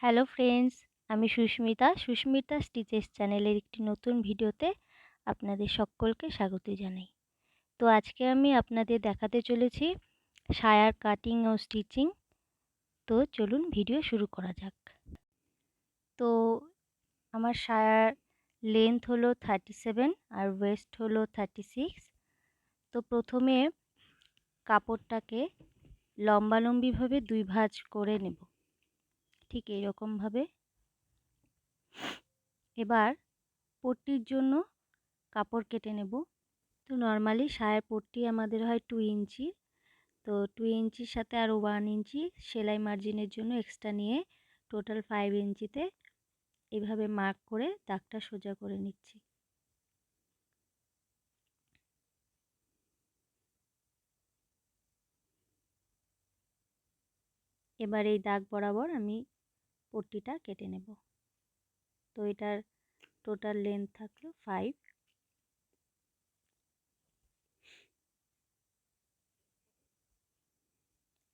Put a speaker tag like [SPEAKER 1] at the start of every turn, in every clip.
[SPEAKER 1] Hello friends, আমি Susmita stitches চ্যানেলের একটি নতুন ভিডিওতে আপনাদের সকলকে স্বাগত জানাই। তো আজকে আমি আপনাদের দেখাতে চলেছি সায়ার কাটিং ও স্টিচিং। তো চলুন ভিডিও শুরু করা যাক। তো আমার সায়ার লেন্থ হলো 37 আর ওয়েস্ট হলো 36। তো প্রথমে কাপড়টাকে লম্বালম্বিভাবে দুই ভাঁজ করে নেব, ঠিক এইরকমভাবে। এবার পট্টির জন্য কাপড় কেটে নেব। তো নর্মালি সায়ার পট্টি আমাদের হয় 2 ইঞ্চি। তো 2 ইঞ্চির সাথে আরও 1 ইঞ্চি সেলাই মার্জিনের জন্য এক্সট্রা নিয়ে টোটাল 5 ইঞ্চিতে এইভাবে মার্ক করে দাগটা সোজা করে নিচ্ছি। এবার এই দাগ বরাবর আমি পট্টিটা কেটে নেব। তো এটার টোটাল লেন্থ থাকলো 5।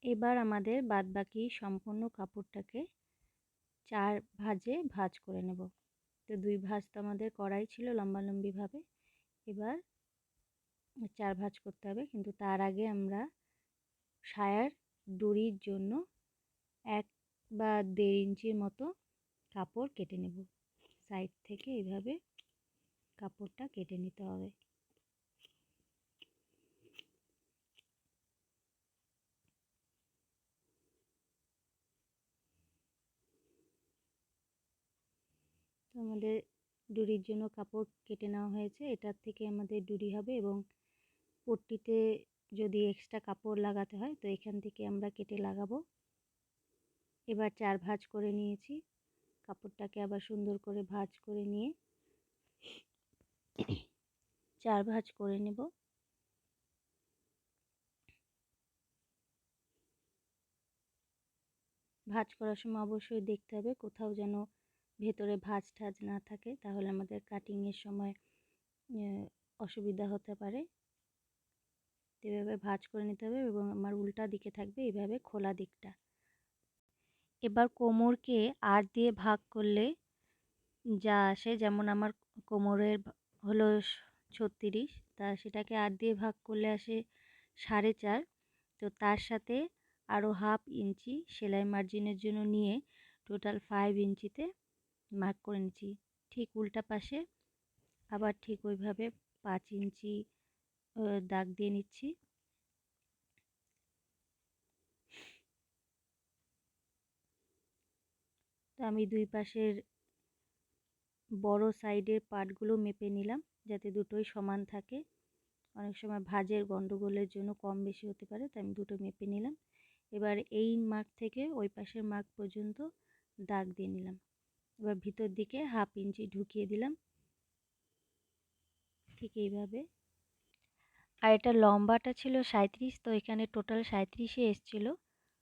[SPEAKER 1] এবার আমাদের বাদবাকি সম্পূর্ণ কাপড়টাকে 4 ভাঁজে ভাঁজ করে নেব। তো 2 ভাঁজ তো আমাদের করাই ছিল লম্বালম্বিভাবে, এবার 4 ভাঁজ করতে হবে। কিন্তু তার আগে আমরা সায়ার দড়ির জন্য 1 বা 1.5 ইঞ্চির মতো কাপড় কেটে নেব। সাইড থেকে এইভাবে কাপড়টা কেটে নিতে হবে। তো আমাদের দড়ির জন্য কাপড় কেটে নেওয়া হয়েছে। এটার থেকে আমাদের দড়ি হবে এবং পট্টিতে যদি এক্সট্রা কাপড় লাগাতে হয় তো এখান থেকে আমরা কেটে লাগাবো। এবার 4 ভাঁজ করে নিয়েছি। কাপড়টাকে আবার সুন্দর করে ভাঁজ করে নিয়ে 4 ভাঁজ করে নেব। ভাঁজ করার সময় অবশ্যই দেখতে হবে কোথাও যেন ভেতরে ভাঁজ ঠাজ না থাকে, তাহলে আমাদের কাটিংয়ের সময় অসুবিধা হতে পারে। এভাবে ভাঁজ করে নিতে হবে এবং আমার উল্টা দিকে থাকবে এইভাবে খোলা দিকটা। এবার কোমরকে 8 দিয়ে ভাগ করলে যা আসে, যেমন আমার কোমরের হলো 36, তা সেটাকে 8 দিয়ে ভাগ করলে আসে 4.5। তো তার সাথে আরও হাফ ইঞ্চি সেলাই মার্জিনের জন্য নিয়ে টোটাল 5 ইঞ্চিতে মার্ক করে নিচ্ছি। ঠিক উল্টা পাশে আবার ঠিক ওইভাবে 5 ইঞ্চি দাগ দিয়ে নিচ্ছি। তো আমি দুই পাশের বড় সাইডের পার্টগুলো মেপে নিলাম যাতে দুটোই সমান থাকে। অনেক সময় ভাঁজের গন্ডগোলের জন্য কম বেশি হতে পারে, তাই আমি দুটো মেপে নিলাম। এবার এই মার্ক থেকে ওই পাশের মার্ক পর্যন্ত দাগ দিয়ে নিলাম। এবার ভিতর দিকে হাফ ইঞ্চি ঢুকিয়ে দিলাম, ঠিক এইভাবে। আর এটা লম্বাটা ছিল 37, তো এখানে টোটাল 37-এ এসছিল।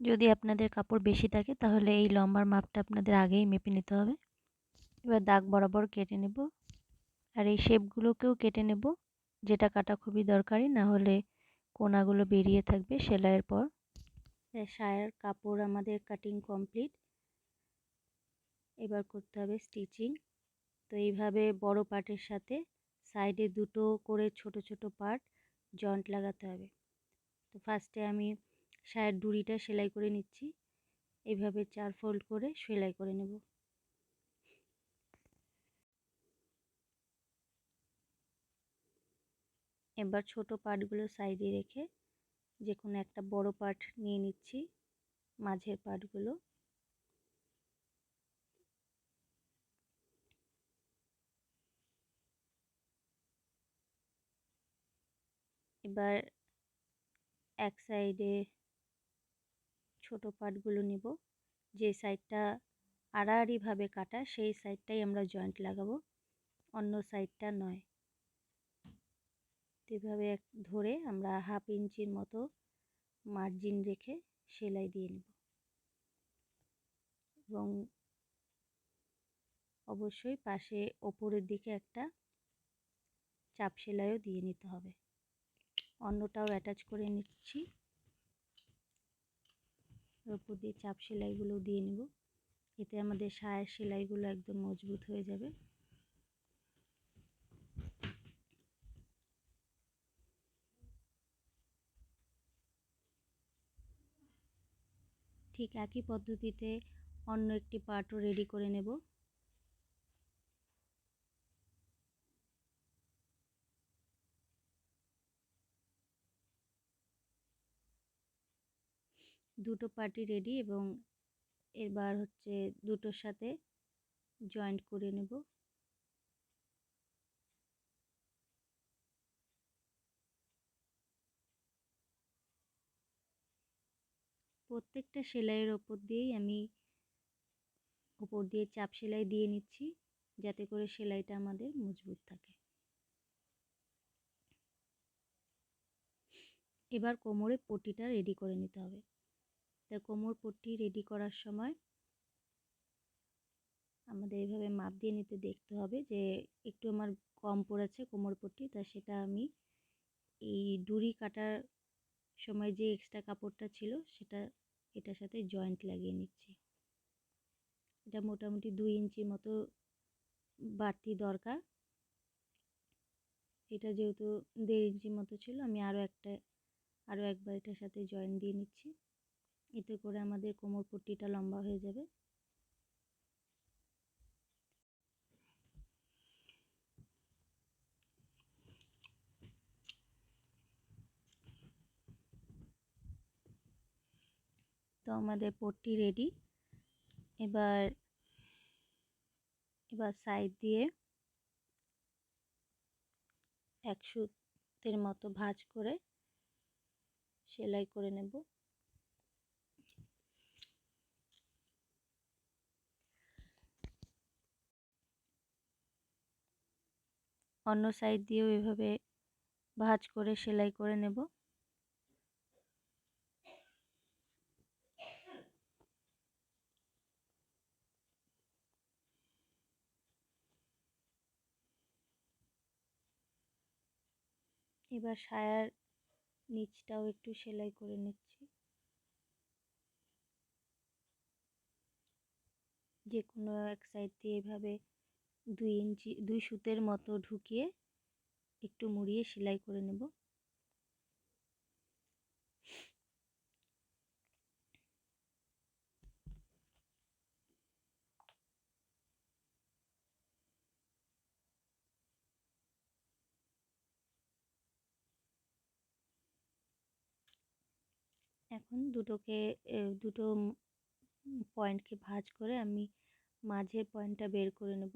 [SPEAKER 1] যদি আপনাদের কাপড় বেশি থাকে তাহলে এই লম্বার মাপটা আপনাদের আগেই মেপে নিতে হবে। এবার দাগ বরাবর কেটে নেব আর এই শেপগুলোকেও কেটে নেব, যেটা কাটা খুবই দরকারি, না হলে কোনাগুলো বেরিয়ে থাকবে সেলাইয়ের পর। সায়ার কাপড় আমাদের কাটিং কমপ্লিট। এবার করতে হবে স্টিচিং। তো এইভাবে বড় পার্টের সাথে সাইডে দুটো করে ছোট ছোট পার্ট জয়েন্ট লাগাতে হবে। তো ফার্স্টে আমি সায়ার ডুরিটা সেলাই করে নিচ্ছি। এইভাবে 4 ফোল্ড করে সেলাই করে নেব। এবার ছোট পার্টগুলো সাইডে রেখে যে কোনো একটা বড় পার্ট নিয়ে নিচ্ছি, মাঝের পার্টগুলো। এবার এক সাইডে ছোট পার্টগুলো নিব, যে সাইডটা আড়াআড়িভাবে কাটা সেই সাইডটাই আমরা জয়েন্ট লাগাবো, অন্য সাইডটা নয়। এভাবে ধরে আমরা হাফ ইঞ্চির মতো মার্জিন রেখে সেলাই দিয়ে নেব এবং অবশ্যই পাশে ওপরের দিকে একটা চাপ সেলাইও দিয়ে নিতে হবে। অন্যটাও অ্যাটাচ করে নিচ্ছি, ওপর দিয়ে চাপ সেলাইগুলো দিয়ে নেব। এতে আমাদের সায়ার সেলাইগুলো একদম মজবুত হয়ে যাবে। ঠিক একই পদ্ধতিতে অন্য একটি পার্টও রেডি করে নেব। দুটো পার্টই রেডি এবং এবার হচ্ছে দুটোর সাথে জয়েন্ট করে নেব। প্রত্যেকটা সেলাইয়ের ওপর দিয়েই আমি উপর দিয়ে চাপ সেলাই দিয়ে নিচ্ছি, যাতে করে সেলাইটা আমাদের মজবুত থাকে। এবার কোমরে পট্টিটা রেডি করে নিতে হবে। তা কোমর পট্টি রেডি করার সময় আমাদের এইভাবে মাপ দিয়ে নিতে দেখতে হবে যে একটু আমার কম পড়েছে কোমর পট্টি, তা সেটা আমি এই ডুরি কাটার সময় যে এক্সট্রা কাপড়টা ছিল সেটা এটার সাথে জয়েন্ট লাগিয়ে নিচ্ছি। এটা মোটামুটি 2 ইঞ্চি মতো বাড়তি দরকার। এটা যেহেতু 1.5 ইঞ্চি মতো ছিল, আমি আরও একবার এটার সাথে জয়েন্ট দিয়ে নিচ্ছি। এতে করে আমাদের কোমর পট্টিটা লম্বা হয়ে যাবে। তো আমাদের পট্টি রেডি। এবার সাইড দিয়ে 1 সুতের মতো ভাঁজ করে সেলাই করে নেব। অন্য সাইড দিয়েও এভাবে ভাঁজ করে সেলাই করে নেব। এবার সায়ার নিচটাও একটু সেলাই করে নিচ্ছি। যে কোনো এক সাইড দিয়ে এভাবে 2 সুতের মতো ঢুকিয়ে একটু মুড়িয়ে সেলাই করে নেব। এখন দুটো পয়েন্টকে ভাঁজ করে আমি মাঝের পয়েন্টটা বের করে নেব।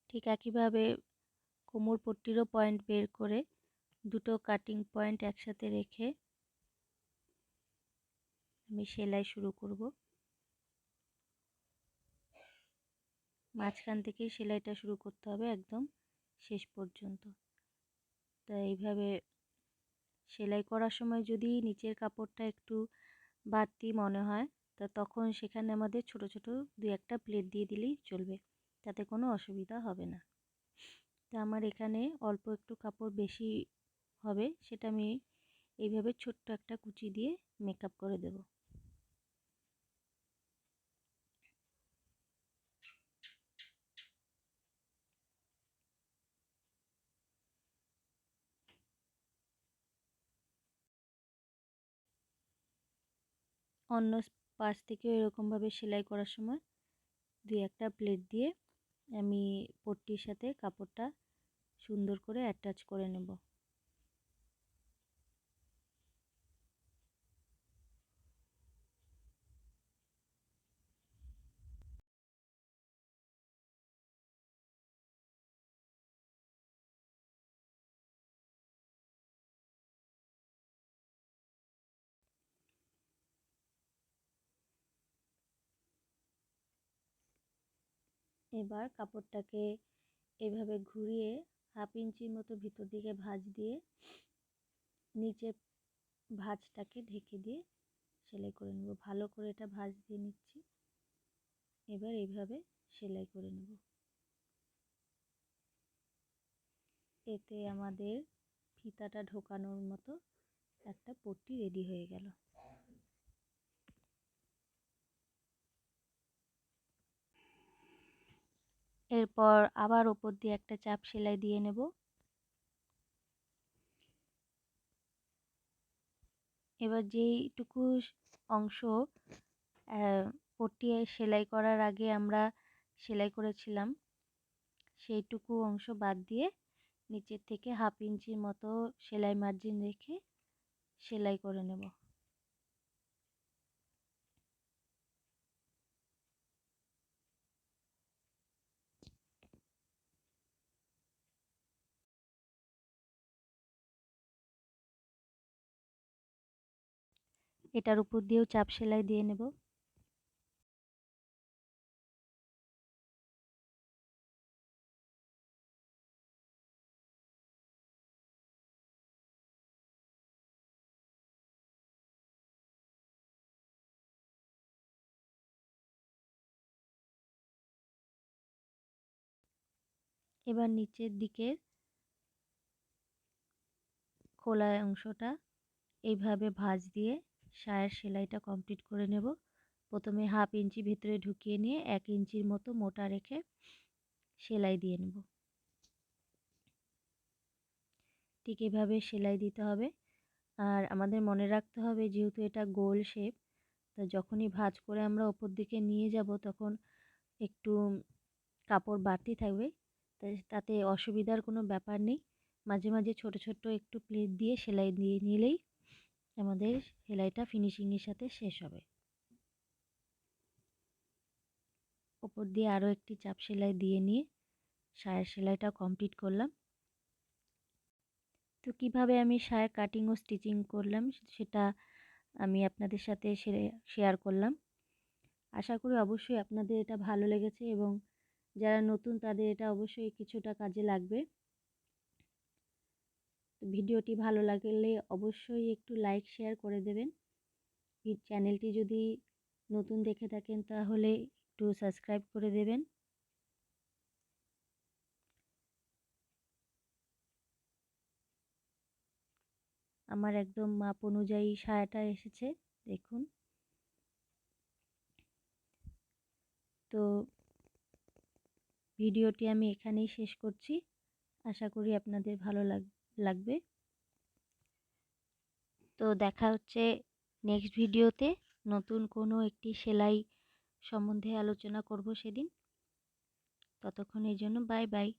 [SPEAKER 1] ঠিক একইভাবে কোমর পট্টিরও পয়েন্ট বের করে দুটো কাটিং পয়েন্ট একসাথে রেখে আমি সেলাই শুরু করব। মাঝখান থেকেই সেলাইটা শুরু করতে হবে একদম শেষ পর্যন্ত। তাই এইভাবে সেলাই করার সময় যদি নিচের কাপড়টা একটু বাড়তি মনে হয়, তা তখন সেখানে আমাদের ছোট ছোট 2-1টা প্লেট দিয়ে দিলেই চলবে, তাতে কোনো অসুবিধা হবে না। তা আমার এখানে অল্প একটু কাপড় বেশি হবে, সেটা আমি এইভাবে ছোট্ট একটা কুচি দিয়ে মেকআপ করে দেব। অন্য পাশ থেকেও এরকমভাবে সেলাই করার সময় 2-1টা প্লেট দিয়ে আমি পট্টির সাথে কাপড়টা সুন্দর করে অ্যাটাচ করে নেব। এবার কাপড়টাকে এভাবে ঘুরিয়ে 1/2 ইঞ্চির মতো ভিতর দিকে ভাঁজ দিয়ে নিচে ভাঁজটাকে ঢেকে দিয়ে সেলাই করে নেব। ভালো করে এটা ভাঁজ দিয়ে নিচ্ছি। এবার এইভাবে সেলাই করে নেব। এতে আমাদের ফিতাটা ঢোকানোর মতো একটা পট্টি রেডি হয়ে গেল। এরপর আবার ওপর দিয়ে একটা চাপ সেলাই দিয়ে নেব। এবার যেইটুকু অংশ পট্টি সেলাই করার আগে আমরা সেলাই করেছিলাম সেইটুকু অংশ বাদ দিয়ে নিচের থেকে 1/2 ইঞ্চির মতো সেলাই মার্জিন রেখে সেলাই করে নেব। এটার উপর দিয়েও চাপ সেলাই দিয়ে নেব। এবার নিচের দিকের খোলা অংশটা এইভাবে ভাঁজ দিয়ে সায়ের সেলাইটা কমপ্লিট করে নেব। প্রথমে 1/2 ইঞ্চি ভেতরে ঢুকিয়ে নিয়ে 1 ইঞ্চির মতো মোটা রেখে সেলাই দিয়ে নেব। ঠিক এভাবে সেলাই দিতে হবে। আর আমাদের মনে রাখতে হবে যেহেতু এটা গোল শেপ, তো যখনই ভাঁজ করে আমরা ওপর দিকে নিয়ে যাব তখন একটু কাপড় বাড়তি থাকবে, তাতে অসুবিধার কোনো ব্যাপার নেই। মাঝে মাঝে ছোট ছোট একটু প্লেট দিয়ে সেলাই দিয়ে নিলেই আমাদের সেলাইটা ফিনিশিংয়ের সাথে শেষ হবে। ওপর দিয়ে আরও একটি চাপ সেলাই দিয়ে নিয়ে সায়ের সেলাইটা কমপ্লিট করলাম। তো কিভাবে আমি সায়ের কাটিং ও স্টিচিং করলাম সেটা আমি আপনাদের সাথে শেয়ার করলাম। আশা করি অবশ্যই আপনাদের এটা ভালো লেগেছে এবং যারা নতুন তাদের এটা অবশ্যই কিছুটা কাজে লাগবে। তো ভিডিওটি ভালো লাগলে অবশ্যই একটু লাইক শেয়ার করে দেবেন। চ্যানেলটি যদি নতুন দেখে থাকেন তাহলে একটু সাবস্ক্রাইব করে দেবেন। আমার একদম মাপ অনুযায়ী সায়াটা এসেছে, দেখুন। তো ভিডিওটি আমি এখানেই শেষ করছি। আশা করি আপনাদের ভালো লাগবে। তো দেখা হচ্ছে নেক্সট ভিডিওতে। নতুন কোনো একটি সেলাই সম্বন্ধে আলোচনা করব সেদিন। ততক্ষণের জন্য বাই বাই।